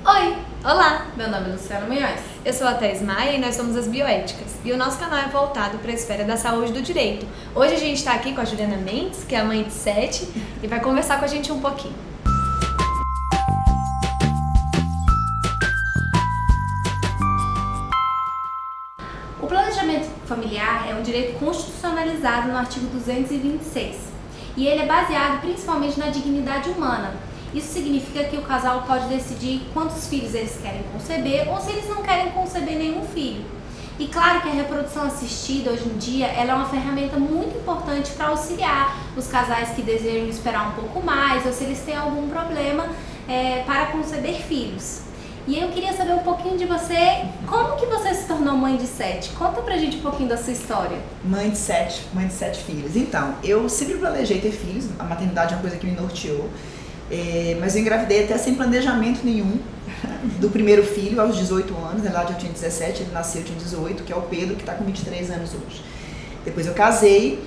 Oi, Olá, meu nome é Luciana Munhoz. eu sou a Thais Maia e nós somos as Bioéticas. E o nosso canal é voltado para a esfera da saúde e do direito. Hoje a gente está aqui com a Juliana Mendes, que é a mãe de 7, e vai conversar com a gente um pouquinho. O planejamento familiar é um direito constitucionalizado no artigo 226 e ele é baseado principalmente na dignidade humana. Isso significa que o casal pode decidir quantos filhos eles querem conceber ou se eles não querem conceber nenhum filho. E claro que a reprodução assistida hoje em dia ela é uma ferramenta muito importante para auxiliar os casais que desejam esperar um pouco mais ou se eles têm algum problema para conceber filhos. E eu queria saber um pouquinho de você, como que você se tornou mãe de 7? Conta pra gente um pouquinho da sua história. Mãe de sete filhos. Então, eu sempre planejei ter filhos, a maternidade é uma coisa que me norteou, mas eu engravidei até sem planejamento nenhum do primeiro filho aos 18 anos, na verdade eu tinha 17, ele nasceu, eu tinha 18, que é o Pedro, que está com 23 anos hoje. Depois eu casei,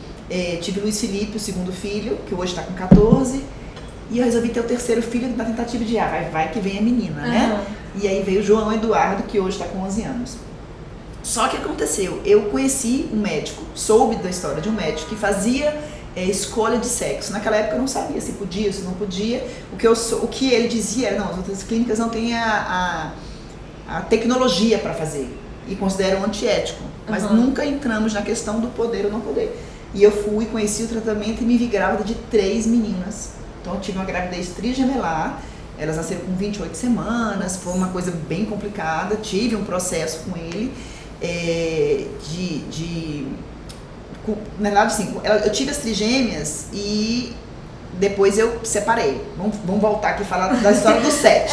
tive Luiz Felipe, o segundo filho, que hoje está com 14, e eu resolvi ter o terceiro filho na tentativa de, vai que vem a menina, né? E aí veio o João Eduardo, que hoje está com 11 anos. Só que aconteceu, eu conheci um médico, soube da história de um médico que fazia escolha de sexo. Naquela época eu não sabia se podia, se não podia. O que ele dizia era, não, as outras clínicas não têm a tecnologia para fazer e consideram antiético. Mas nunca entramos na questão do poder ou não poder. E eu fui, conheci o tratamento e me vi grávida de 3 meninas. Então eu tive uma gravidez trigemelar. Elas nasceram com 28 semanas, foi uma coisa bem complicada, tive um processo com ele, na verdade assim, eu tive as trigêmeas e depois eu separei. Vamos voltar aqui e falar da história do 7.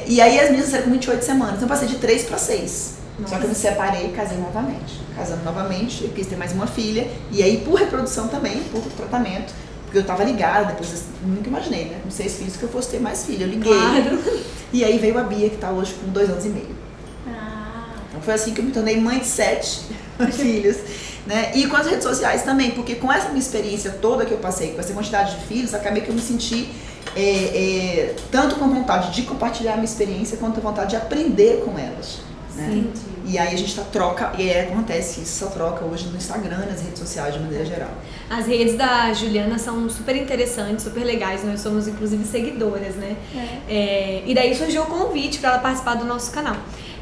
E aí as meninas nasceram com 28 semanas, então eu passei de 3 para 6. Nossa. Só que eu me separei e casei novamente. Casando novamente, eu quis ter mais uma filha, e aí por reprodução também, por tratamento, porque eu tava ligada, depois nunca imaginei, né? Com 6 filhos que eu fosse ter mais filho. Eu liguei. Claro. E aí veio a Bia, que tá hoje com 2 anos e meio. Então foi assim que eu me tornei mãe de 7 filhos, né? E com as redes sociais também, porque com essa minha experiência toda que eu passei, com essa quantidade de filhos, acabei que eu me senti tanto com vontade de compartilhar a minha experiência, quanto a vontade de aprender com elas. Né? E aí a gente troca, e acontece isso, só troca hoje no Instagram, nas redes sociais de maneira geral. As redes da Juliana são super interessantes, super legais, nós somos inclusive seguidoras, né? E daí surgiu o convite para ela participar do nosso canal.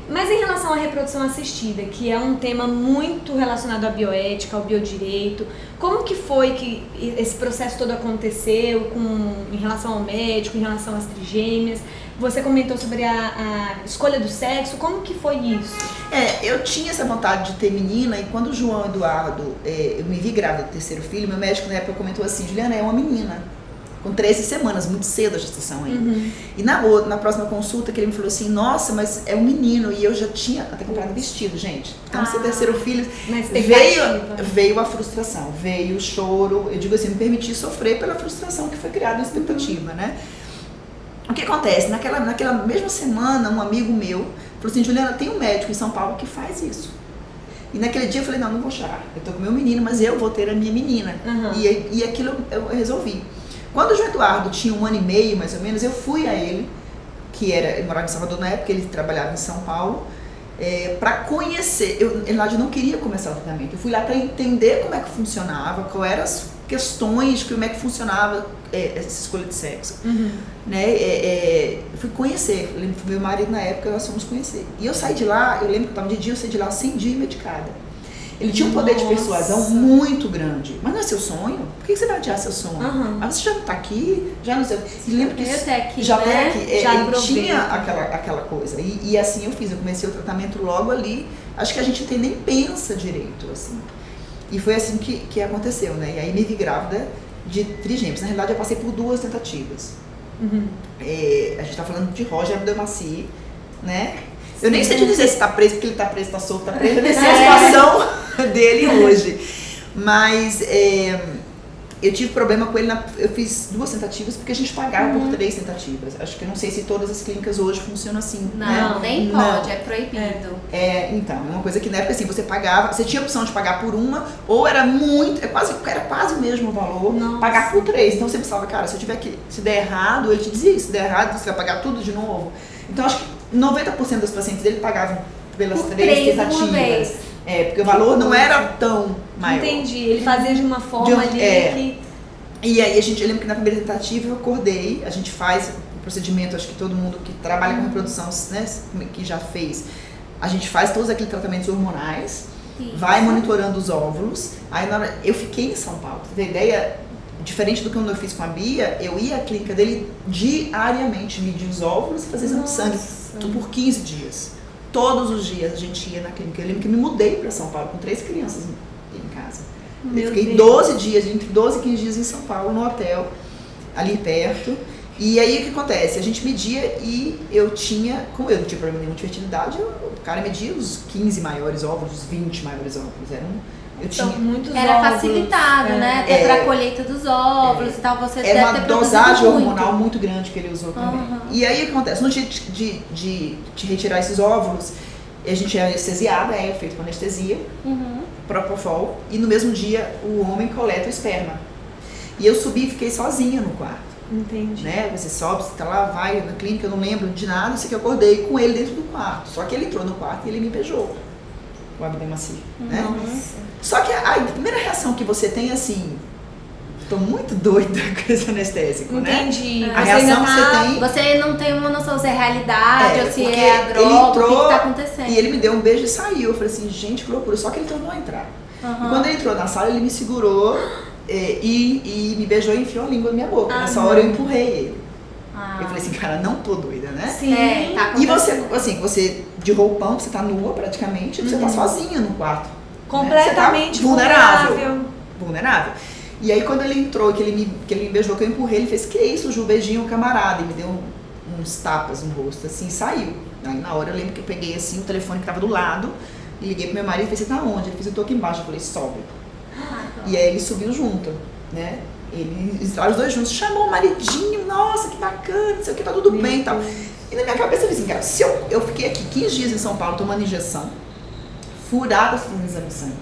Mas em relação à reprodução assistida, que é um tema muito relacionado à bioética, ao biodireito, como que foi que esse processo todo aconteceu em relação ao médico, em relação às trigêmeas? Você comentou sobre a escolha do sexo, como que foi isso? Eu tinha essa vontade de ter menina, e quando o João Eduardo, eu me vi grávida do terceiro filho, meu médico na época comentou assim, Juliana, é uma menina. Com 13 semanas, muito cedo a gestação ainda. E na próxima consulta que ele me falou assim, nossa, mas é um menino, e eu já tinha até comprado vestido, gente. Então, seu terceiro filho, veio a frustração, veio o choro, eu digo assim, me permiti sofrer pela frustração que foi criada na expectativa, né? O que acontece? Naquela mesma semana, um amigo meu falou assim, Juliana, tem um médico em São Paulo que faz isso. E naquele dia eu falei, não vou chorar, eu tô com meu menino, mas eu vou ter a minha menina. E aquilo eu resolvi. Quando o João Eduardo tinha 1 ano e meio, mais ou menos, eu fui a ele, ele morava em Salvador na época, ele trabalhava em São Paulo, para conhecer. Eu não queria começar o tratamento, eu fui lá para entender como é que funcionava, quais eram as questões, como é que funcionava essa escolha de sexo. Né? Eu fui conhecer, eu lembro que meu marido na época, nós fomos conhecer. E eu saí de lá, eu lembro que eu estava de dia, eu saí de lá 100 dias medicada. Ele tinha um poder de persuasão muito grande. Mas não é seu sonho? Por que você vai adiar seu sonho? Mas você já não está aqui? Já não sei. E lembra que aqui, já né? tá aqui. Já ele tinha aquela coisa. E assim eu fiz. Eu comecei o tratamento logo ali. Acho que a gente nem pensa direito, assim. E foi assim que aconteceu, né? E aí me vi grávida de trigêmeos. Na realidade, eu passei por 2 tentativas. A gente tá falando de Roger Abdelmaci, né? Eu nem sei te dizer se tá preso, porque ele tá preso, tá solto, tá preso. Eu nem sei a situação dele hoje. Mas eu tive problema com ele, eu fiz 2 tentativas porque a gente pagava por 3 tentativas. Acho que eu não sei se todas as clínicas hoje funcionam assim. Não, né? nem pode, é proibido. Então, é uma coisa que na época assim, você pagava, você tinha a opção de pagar por uma, ou era muito, era quase o mesmo valor, pagar por 3. Então você pensava, cara, se der errado, ele te dizia, se der errado, você vai pagar tudo de novo. Então acho que 90% dos pacientes dele pagavam pelas por 3 tentativas. Porque o valor não era tão maior. Entendi, ele fazia de uma forma ali que... E aí eu lembro que na primeira tentativa eu acordei, a gente faz o procedimento, acho que todo mundo que trabalha com reprodução, né, que já fez, a gente faz todos aqueles tratamentos hormonais, vai monitorando os óvulos, aí na hora, eu fiquei em São Paulo, pra ter ideia, diferente do que eu fiz com a Bia, eu ia à clínica dele diariamente, medir os óvulos e fazer exame de sangue por 15 dias. Todos os dias a gente ia na clínica. Eu lembro que me mudei para São Paulo com 3 crianças em casa. Eu fiquei 12 dias, entre 12 e 15 dias em São Paulo, no hotel, ali perto. E aí o que acontece? A gente media e como eu não tinha problema nenhum de fertilidade, o cara media os 15 maiores óvulos, os 20 maiores óvulos. Muitos era óvulos, facilitado, né? Até pra colheita dos óvulos e tal, você deve era uma ter produzido dosagem muito. hormonal muito grande que ele usou também. E aí o que acontece? No dia de retirar esses óvulos, a gente é anestesiada, é feito com anestesia, Propofol, e no mesmo dia o homem coleta o esperma. E eu subi e fiquei sozinha no quarto. Entendi. Né? Você sobe, você tá lá, vai na clínica, eu não lembro de nada, sei que eu acordei com ele dentro do quarto. Só que ele entrou no quarto e ele me beijou. O abdômen macio, né? Só que a primeira reação que você tem é assim, tô muito doida com esse anestésico, Entendi. né? A reação que você tem... Você não tem uma noção se é realidade ou se porque é a droga, ele entrou, o que tá acontecendo. E ele me deu um beijo e saiu. Eu falei assim, gente, que loucura. Só que ele tornou a entrar. E quando ele entrou na sala, ele me segurou e me beijou e enfiou a língua na minha boca. Nessa hora eu empurrei ele. Eu falei assim, cara, não tô doida, né? Sim. Tá E você de roupão, você tá nua praticamente, você tá sozinha no quarto. Completamente né? Vulnerável. E aí quando ele entrou, que ele me beijou, que eu empurrei, ele fez, que isso, Ju, beijinho, camarada, e me deu uns tapas no rosto, assim, e saiu. Aí na hora eu lembro que eu peguei assim o telefone que tava do lado, e liguei pro meu marido e falei, você tá onde? Ele fez, eu tô aqui embaixo. Eu falei, sobe. E aí ele subiu junto, né? Eles entraram os dois juntos, chamou o maridinho, nossa, que bacana, não sei o que, tá tudo bem e tal. E na minha cabeça eu falei assim, cara, se eu fiquei aqui 15 dias em São Paulo tomando injeção, furada fazendo exame de sangue,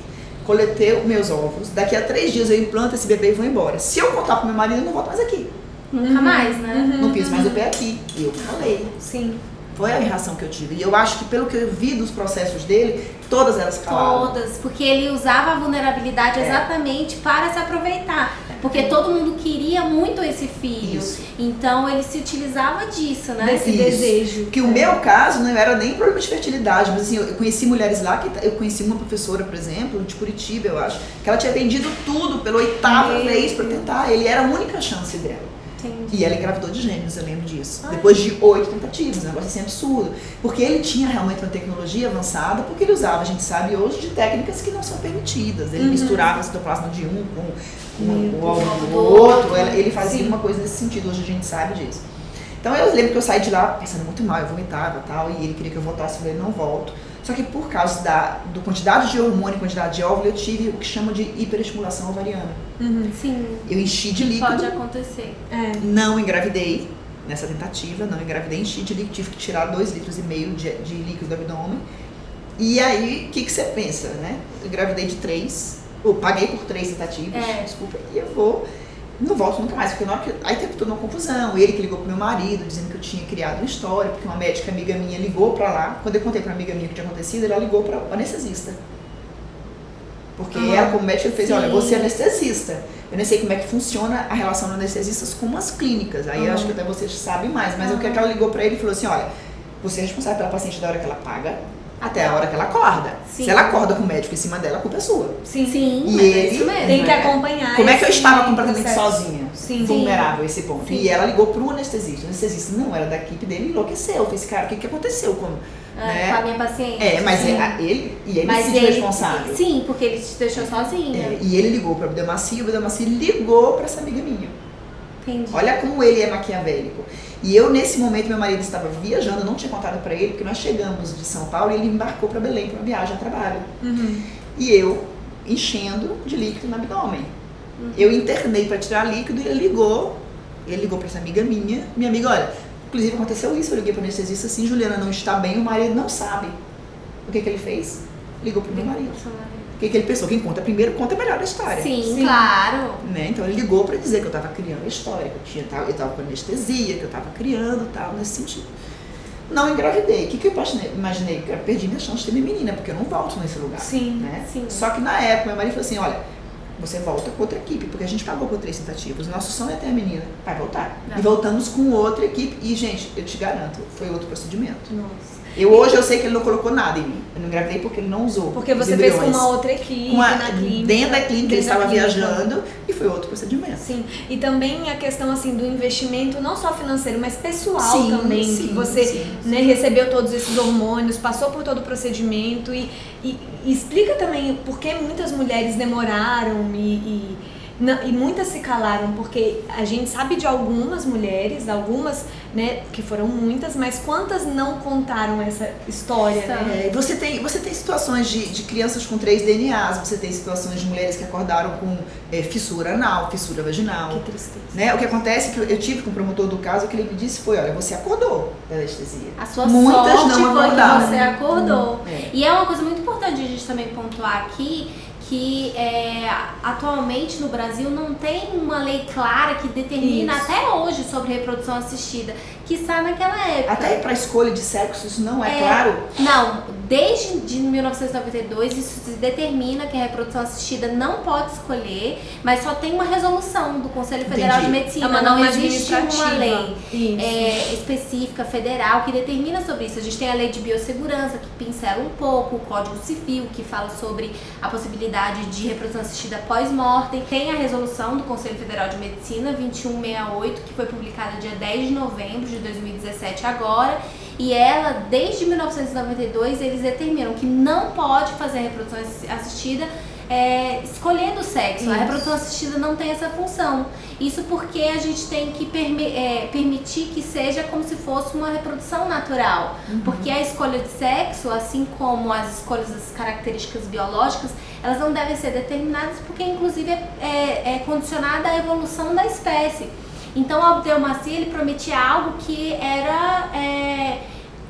coletei os meus óvulos, daqui a 3 dias eu implanto esse bebê e vou embora. Se eu contar pro meu marido, eu não volto mais aqui. Nunca mais, né? Não piso mais o pé aqui. E eu falei. Sim. Foi a reação que eu tive. E eu acho que pelo que eu vi dos processos dele, todas elas calaram. Todas, porque ele usava a vulnerabilidade exatamente para se aproveitar. Porque todo mundo queria muito esse filho. Então ele se utilizava disso, né? Desse desejo. Que o meu caso não era nem problema de fertilidade, mas assim, eu conheci mulheres lá, eu conheci uma professora, por exemplo, de Curitiba, eu acho, que ela tinha vendido tudo pela 8ª vez para tentar. Ele era a única chance dela. Entendi. E ela engravidou de gêmeos, eu lembro disso. Depois de 8 tentativas, um negócio assim absurdo. Porque ele tinha realmente uma tecnologia avançada, porque ele usava, a gente sabe hoje, de técnicas que não são permitidas. Ele misturava o citoplasma de um com o óvulo do outro, ele fazia uma coisa nesse sentido, hoje a gente sabe disso. Então eu lembro que eu saí de lá pensando muito mal, eu vomitava e tal, e ele queria que eu voltasse, eu falei, não volto. Só que por causa da quantidade de hormônio e quantidade de óvulo, eu tive o que chama de hiperestimulação ovariana. Sim. Eu enchi de líquido. Pode acontecer. Não engravidei nessa tentativa, não engravidei, enchi de líquido, tive que tirar 2,5 litros de líquido do abdômen. E aí, o que você pensa, né? Eu engravidei de 3, paguei por 3 tentativas, desculpa, e não volto nunca mais, porque aí teve toda uma confusão. Ele que ligou pro meu marido, dizendo que eu tinha criado uma história, porque uma médica amiga minha ligou pra lá. Quando eu contei pra amiga minha o que tinha acontecido, ela ligou pra anestesista. Porque ela, como médica, fez, olha, você é anestesista. Eu nem sei como é que funciona a relação de anestesistas com as clínicas. Aí eu acho que até vocês sabem mais. Mas o que ela ligou pra ele e falou assim, olha, você é responsável pela paciente da hora que ela paga até a hora que ela acorda. Se ela acorda com o médico em cima dela, a culpa é sua. Sim, e ele isso mesmo. Tem que acompanhar. Como é que eu estava completamente sozinha? Sim. Vulnerável a esse ponto. E ela ligou pro anestesista. O anestesista não era da equipe dele, enlouqueceu. Fez, cara, o que aconteceu? Com a minha paciente. Mas ele se sentiu responsável. Sim, porque ele te deixou sozinha. E ele ligou para o Abdelmaci, o Abdelmaci ligou para essa amiga minha. Entendi. Olha como ele é maquiavélico. E eu, nesse momento, meu marido estava viajando, eu não tinha contado para ele, porque nós chegamos de São Paulo e ele embarcou para Belém para uma viagem a trabalho. E eu enchendo de líquido no abdômen. Eu internei para tirar líquido e ele ligou para essa amiga minha amiga, olha, inclusive aconteceu isso, eu liguei para o anestesista assim, Juliana não está bem, o marido não sabe. O que ele fez? Ligou para o meu marido. O que ele pensou? Quem conta primeiro, conta melhor a história. Sim. Claro. Né? Então ele ligou para dizer que eu estava criando a história, que eu estava com anestesia, que eu estava criando e tal, nesse sentido. Não engravidei. O que eu imaginei? Que eu perdi minha chance de ter minha menina, porque eu não volto nesse lugar. Sim, né? sim. Só que na época, meu marido falou assim, olha, você volta com outra equipe, porque a gente pagou por 3 tentativas. Nosso sonho é ter a menina. Vai voltar. E voltamos com outra equipe. E, gente, eu te garanto, foi outro procedimento. Nossa. Hoje eu sei que ele não colocou nada em mim. Eu não engravidei porque ele não usou. Porque você fez com uma outra equipe, na clínica. Dentro da clínica, ele estava viajando e foi outro procedimento. Sim, e também a questão assim do investimento, não só financeiro, mas pessoal também. Sim, que você recebeu todos esses hormônios, passou por todo o procedimento e explica também por que muitas mulheres demoraram e muitas se calaram, porque a gente sabe de algumas mulheres, né, que foram muitas, mas quantas não contaram essa história, né? Você tem situações de crianças com 3 DNAs, você tem situações de mulheres que acordaram com fissura anal, fissura vaginal. Que tristeza. Né? O que acontece é que eu tive com o promotor do caso, que ele me disse foi, olha, você acordou da anestesia. A sua Muitas sorte não foi acordaram. que você acordou. E é uma coisa muito importante a gente também pontuar aqui, que atualmente no Brasil não tem uma lei clara que determina até hoje sobre reprodução assistida, que está naquela época. Até para a escolha de sexo isso não é claro? Não, desde 1992 isso se determina que a reprodução assistida não pode escolher, mas só tem uma resolução do Conselho Federal de Medicina, não existe uma lei específica federal que determina sobre isso. A gente tem a lei de biossegurança que pincela um pouco, o Código Civil que fala sobre a possibilidade de reprodução assistida pós-mortem, tem a resolução do Conselho Federal de Medicina 2168 que foi publicada dia 10 de novembro de 2017 agora, e ela, desde 1992, eles determinam que não pode fazer a reprodução assistida escolhendo o sexo. A reprodução assistida não tem essa função. Isso porque a gente tem que permitir que seja como se fosse uma reprodução natural. Porque a escolha de sexo, assim como as escolhas das características biológicas, elas não devem ser determinadas porque, inclusive, é condicionada à evolução da espécie. Então, a Abdelmaci, ele prometia algo que era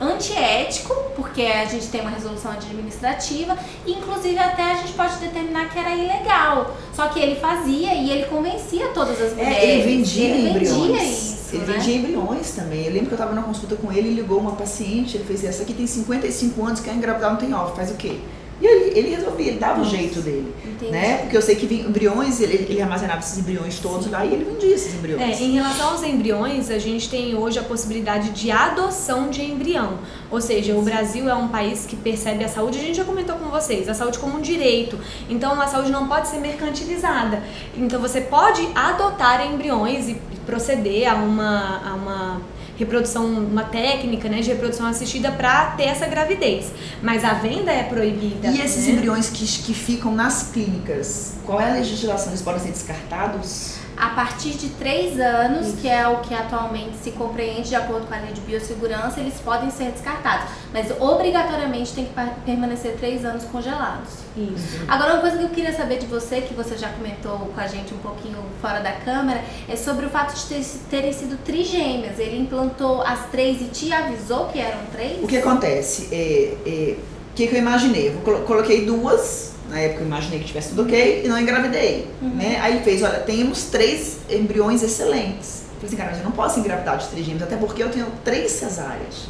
antiético, porque a gente tem uma resolução administrativa, e inclusive até a gente pode determinar que era ilegal. Só que ele fazia e ele convencia todas as mulheres. Ele vendia embriões. Isso, ele vendia embriões também. Eu lembro que eu estava na consulta com ele, ligou uma paciente, ele fez essa aqui tem 55 anos, quer engravidar, não tem óvulo, faz o quê? E ele resolvia, ele dava o jeito dele, né? Porque eu sei que embriões, ele armazenava esses embriões todos lá e ele vendia esses embriões. Em relação aos embriões, a gente tem hoje a possibilidade de adoção de embrião. Ou seja, o Brasil é um país que percebe a saúde, a gente já comentou com vocês, a saúde como um direito. Então, a saúde não pode ser mercantilizada. Então, você pode adotar embriões e proceder a uma reprodução, uma técnica, né, de reprodução assistida para ter essa gravidez. Mas a venda é proibida. E esses embriões que ficam nas clínicas, qual é a legislação? Eles podem ser descartados? A partir de 3 anos, que é o que atualmente se compreende de acordo com a lei de biossegurança, eles podem ser descartados, mas obrigatoriamente tem que permanecer 3 anos congelados. Isso. Agora, uma coisa que eu queria saber de você, que você já comentou com a gente um pouquinho fora da câmera, é sobre o fato de terem sido trigêmeas. Ele implantou as 3 e te avisou que eram 3? O que acontece? O que eu imaginei? Eu coloquei 2. Na época eu imaginei que tivesse tudo ok e não engravidei, né? Aí ele fez, olha, temos 3 embriões excelentes. Eu falei assim, cara, mas eu não posso engravidar de trigêmeos, até porque eu tenho 3 cesáreas.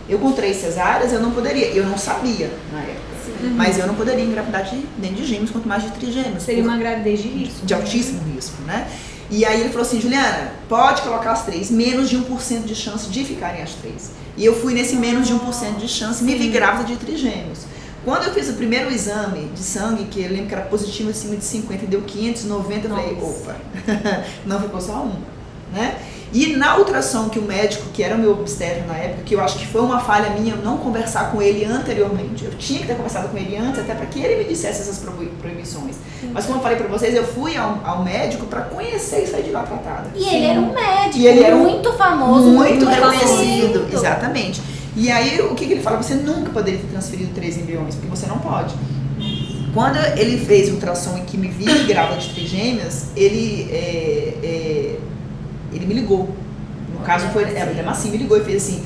Eu com 3 cesáreas eu não poderia, eu não sabia na época, mas eu não poderia engravidar nem de gêmeos, quanto mais de trigêmeos. Seria uma gravidez de risco. De altíssimo risco, né? E aí ele falou assim, Juliana, pode colocar as 3, menos de 1% de chance de ficarem as 3. E eu fui nesse menos de 1% de chance, me vi grávida de trigêmeos. Quando eu fiz o primeiro exame de sangue, que eu lembro que era positivo acima de 50 e deu 590, eu falei, opa, não ficou só 1, né? E na ultrassom que o médico, que era o meu obstetra na época, que eu acho que foi uma falha minha não conversar com ele anteriormente. Eu tinha que ter conversado com ele antes, até para que ele me dissesse essas proibições. Mas como eu falei para vocês, eu fui ao médico para conhecer e sair de lá tratada. E ele era um médico e ele era muito famoso, muito reconhecido. Exatamente. E aí, o que ele fala? Você nunca poderia ter transferido 3 embriões, porque você não pode. Quando ele fez o ultrassom e que me viu grávida de trigêmeas, ele me ligou. No caso foi, a Massim me ligou e fez assim,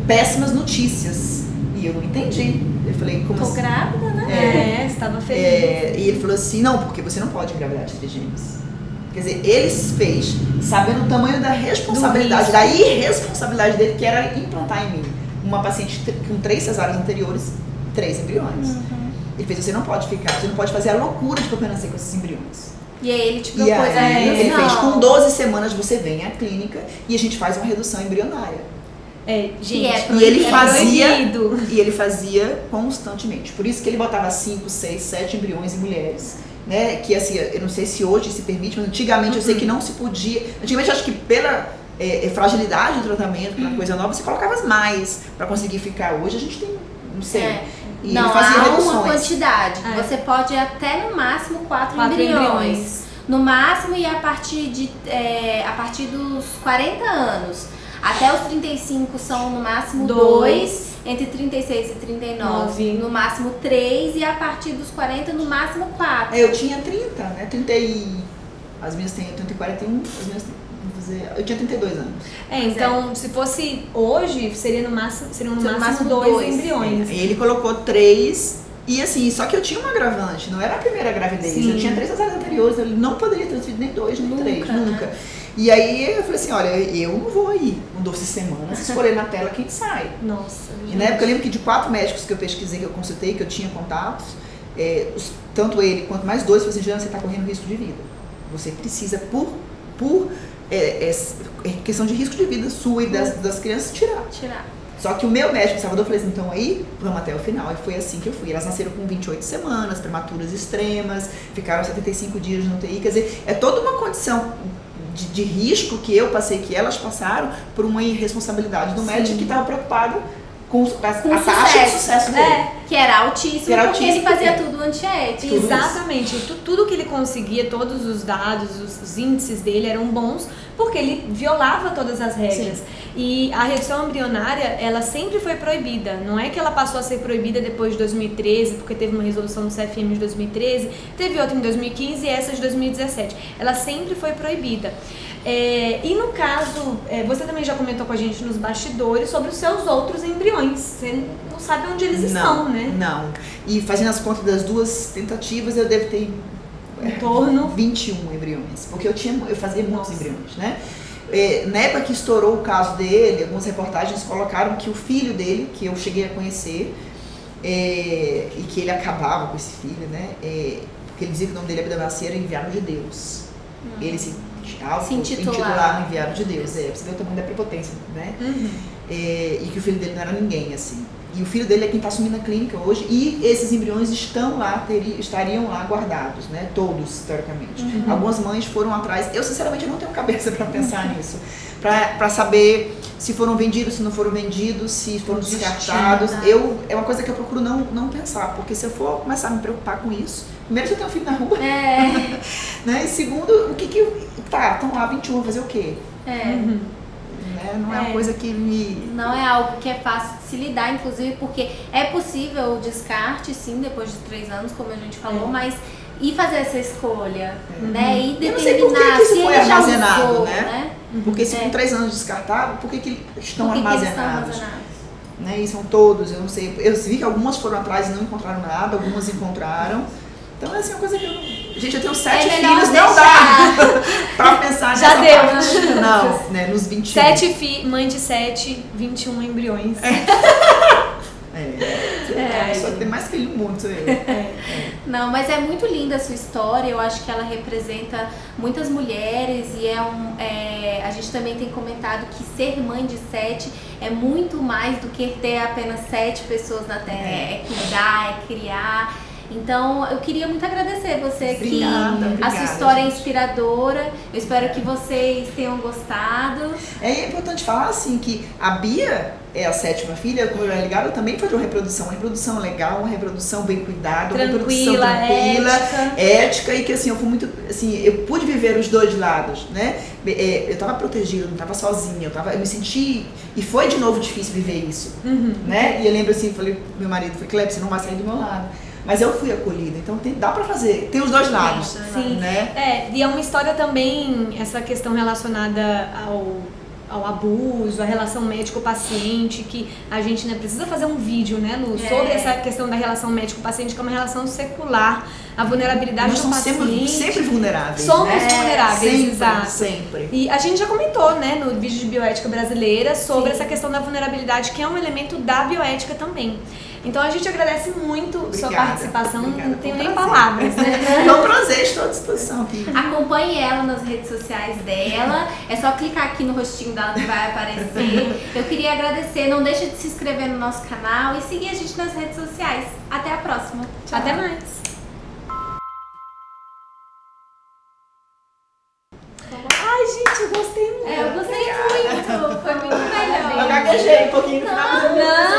péssimas notícias. E eu não entendi. Eu falei, como assim? Tô grávida, né? Você estava feliz. E ele falou assim, não, porque você não pode engravidar de trigêmeas. Quer dizer, ele fez sabendo o tamanho da responsabilidade, da irresponsabilidade dele, que era implantar em mim uma paciente com 3 cesáreas anteriores, 3 embriões. Ele fez, você não pode fazer a loucura de permanecer com esses embriões. E aí ele te propôs ele fez, com 12 semanas você vem à clínica e a gente faz uma redução embrionária. Gente, e ele fazia constantemente. Por isso que ele botava 5, 6, 7 embriões em mulheres. Né? Que assim, eu não sei se hoje se permite, mas antigamente eu sei que não se podia. Antigamente eu acho que pela fragilidade do tratamento, uma coisa nova, você colocava mais para conseguir ficar. Hoje a gente tem, não sei. E não, ele fazia há reduções. uma quantidade. Você pode ir até no máximo 4 embriões. No máximo, e a partir dos 40 anos. Até os 35 são no máximo 2, entre 36 e 39 no máximo 3 e a partir dos 40 no máximo 4. Eu tinha 30, né? As minhas têm 30 e 41, as minhas eu tinha 32 anos. Então, se fosse hoje, seriam no máximo 2 embriões. E ele colocou 3. E assim, só que eu tinha um agravante, não era a primeira gravidez. Sim. Eu tinha 3 cesáreas anteriores, ele não poderia transferir nem 2, nem 3, nunca. E aí eu falei assim, olha, eu não vou aí com 12 semanas escolher na tela quem sai. Nossa. E na época eu lembro que de 4 médicos que eu pesquisei, que eu consultei, que eu tinha contatos, tanto ele quanto mais 2, falaram assim, Juliana, você está correndo risco de vida. Você precisa, por questão de risco de vida sua e das crianças, tirar. Só que o meu médico, Salvador, falou assim, então aí vamos até o final. E foi assim que eu fui. Elas nasceram com 28 semanas, prematuras extremas, ficaram 75 dias no UTI. Quer dizer, é toda uma condição de risco que eu passei, que elas passaram, por uma irresponsabilidade do médico que estava preocupado com a taxa de sucesso dele. Que era altíssimo, porque ele fazia tudo antiético. Exatamente. Tudo que ele conseguia, todos os dados, os índices dele eram bons, porque ele violava todas as regras. Sim. E a redução embrionária, ela sempre foi proibida. Não é que ela passou a ser proibida depois de 2013, porque teve uma resolução do CFM de 2013, teve outra em 2015 e essa de 2017. Ela sempre foi proibida. E no caso, você também já comentou com a gente nos bastidores sobre os seus outros embriões. Você não sabe onde eles estão, né? Não. E fazendo as contas das 2 tentativas, eu devo ter em torno 21 embriões. Porque eu fazia muitos embriões, né? Na época que estourou o caso dele, algumas reportagens colocaram que o filho dele, que eu cheguei a conhecer, e que ele acabava com esse filho, né? Porque ele dizia que o nome dele era enviado de Deus. Ele se intitulava enviado de Deus. Pra você ver o tamanho da prepotência, né? E que o filho dele não era ninguém, assim. E o filho dele é quem está assumindo a clínica hoje. E esses embriões estão lá, estariam lá guardados, né? Todos, teoricamente. Algumas mães foram atrás. Eu, sinceramente, não tenho cabeça para pensar nisso. Para saber se foram vendidos, se não foram vendidos, se foram descartados. É uma coisa que eu procuro não pensar. Porque se eu for começar a me preocupar com isso, primeiro, se eu tenho um filho na rua. Né? E segundo, o que estão lá 21, vou fazer o quê? Não é uma coisa que me... Não é algo que é fácil de se lidar, inclusive, porque é possível o descarte, sim, depois de 3 anos, como a gente falou, mas e fazer essa escolha, né? E determinar, eu não sei por que isso foi armazenado, usou, né? Porque se com 3 anos descartado, por que estão armazenados? Né? E são todos, eu não sei. Eu vi que algumas foram atrás e não encontraram nada, algumas encontraram. Então é assim, uma coisa que eu... Gente, eu tenho 7 filhos, não dá pra pensar já nessa deu, parte. Não, né, nos 21. Mãe de 7, 21 embriões. Só que tem mais filho no mundo, sou eu. Não, mas é muito linda a sua história, eu acho que ela representa muitas mulheres e a gente também tem comentado que ser mãe de 7 é muito mais do que ter apenas 7 pessoas na Terra, é cuidar, é criar. Então, eu queria muito agradecer você aqui. Obrigada, a sua história é inspiradora. Eu espero que vocês tenham gostado. É importante falar assim que a Bia é a 7ª filha, como eu era ligada, também foi de uma reprodução legal, uma reprodução bem cuidada, uma reprodução tranquila, ética, e que assim, eu fui muito, assim, eu pude viver os 2 lados, né? Eu estava protegida, eu não estava sozinha, eu me senti, e foi de novo difícil viver isso, né? E eu lembro assim, falei pro meu marido, Cleber, você não vai sair do meu lado. Mas eu fui acolhida, então dá pra fazer, tem os dois lados, Sim. né? E é uma história também, essa questão relacionada ao abuso, a relação médico-paciente, que a gente precisa fazer um vídeo, né, Lu, sobre essa questão da relação médico-paciente, que é uma relação secular, a vulnerabilidade do paciente. Sempre vulneráveis, Somos né? vulneráveis, sempre, exato. Sempre. E a gente já comentou, né, no vídeo de bioética brasileira sobre essa questão da vulnerabilidade, que é um elemento da bioética também. Então a gente agradece muito sua participação, não tenho nem palavras, né? É um prazer, estou à disposição aqui. Acompanhe ela nas redes sociais dela, é só clicar aqui no rostinho dela que vai aparecer. Eu queria agradecer, não deixe de se inscrever no nosso canal e seguir a gente nas redes sociais. Até a próxima. Tchau. Até mais. Ai, gente, eu gostei muito. Eu gostei muito, foi muito melhor. Eu gaguejei um pouquinho no final. Não.